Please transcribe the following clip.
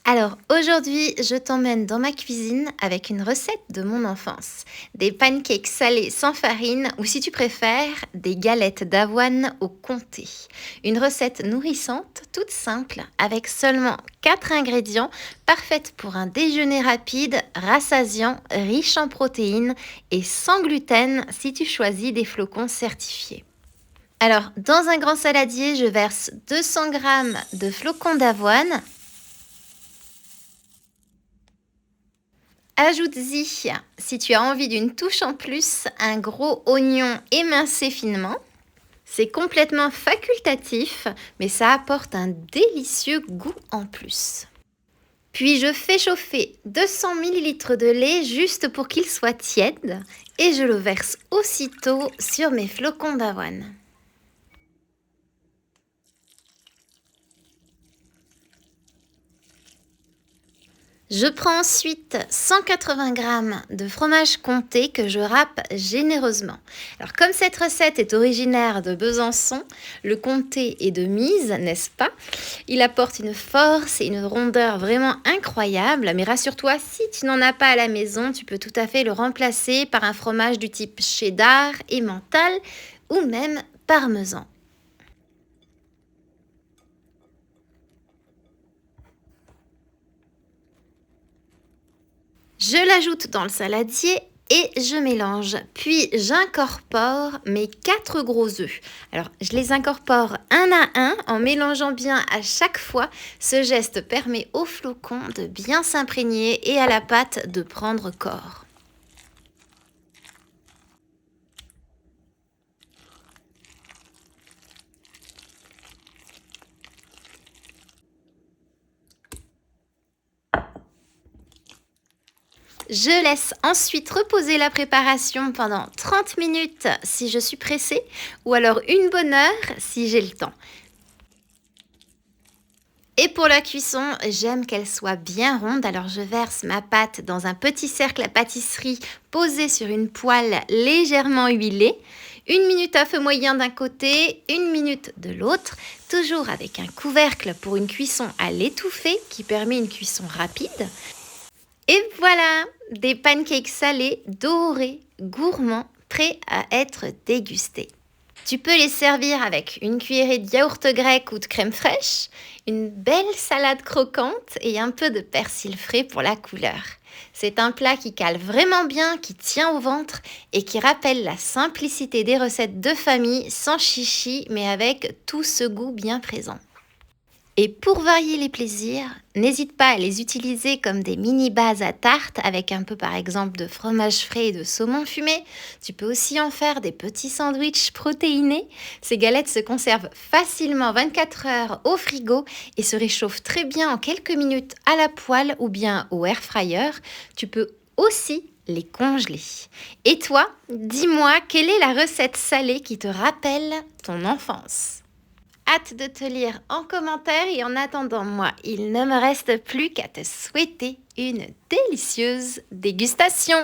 Alors aujourd'hui, je t'emmène dans ma cuisine avec une recette de mon enfance. Des pancakes salés sans farine ou si tu préfères, des galettes d'avoine au comté. Une recette nourrissante, toute simple, avec seulement 4 ingrédients, parfaite pour un déjeuner rapide, rassasiant, riche en protéines et sans gluten si tu choisis des flocons certifiés. Alors, dans un grand saladier, je verse 200 g de flocons d'avoine. Ajoute-y, si tu as envie d'une touche en plus, un gros oignon émincé finement. C'est complètement facultatif, mais ça apporte un délicieux goût en plus. Puis je fais chauffer 200 ml de lait juste pour qu'il soit tiède et je le verse aussitôt sur mes flocons d'avoine. Je prends ensuite 180 g de fromage comté que je râpe généreusement. Alors comme cette recette est originaire de Besançon, le comté est de mise, n'est-ce pas? Il apporte une force et une rondeur vraiment incroyables, mais rassure-toi, si tu n'en as pas à la maison, tu peux tout à fait le remplacer par un fromage du type cheddar, emmental ou même parmesan. Je l'ajoute dans le saladier et je mélange. Puis j'incorpore mes 4 gros œufs. Alors je les incorpore un à un en mélangeant bien à chaque fois. Ce geste permet au flocon de bien s'imprégner et à la pâte de prendre corps. Je laisse ensuite reposer la préparation pendant 30 minutes si je suis pressée ou alors une bonne heure si j'ai le temps. Et pour la cuisson, j'aime qu'elle soit bien ronde, alors je verse ma pâte dans un petit cercle à pâtisserie posé sur une poêle légèrement huilée. Une minute à feu moyen d'un côté, une minute de l'autre, toujours avec un couvercle pour une cuisson à l'étouffée qui permet une cuisson rapide. Et voilà, des pancakes salés, dorés, gourmands, prêts à être dégustés. Tu peux les servir avec une cuillerée de yaourt grec ou de crème fraîche, une belle salade croquante et un peu de persil frais pour la couleur. C'est un plat qui cale vraiment bien, qui tient au ventre et qui rappelle la simplicité des recettes de famille sans chichi mais avec tout ce goût bien présent. Et pour varier les plaisirs, n'hésite pas à les utiliser comme des mini bases à tarte avec un peu par exemple de fromage frais et de saumon fumé. Tu peux aussi en faire des petits sandwichs protéinés. Ces galettes se conservent facilement 24 heures au frigo et se réchauffent très bien en quelques minutes à la poêle ou bien au air fryer. Tu peux aussi les congeler. Et toi, dis-moi quelle est la recette salée qui te rappelle ton enfance? Hâte de te lire en commentaire et en attendant moi, il ne me reste plus qu'à te souhaiter une délicieuse dégustation.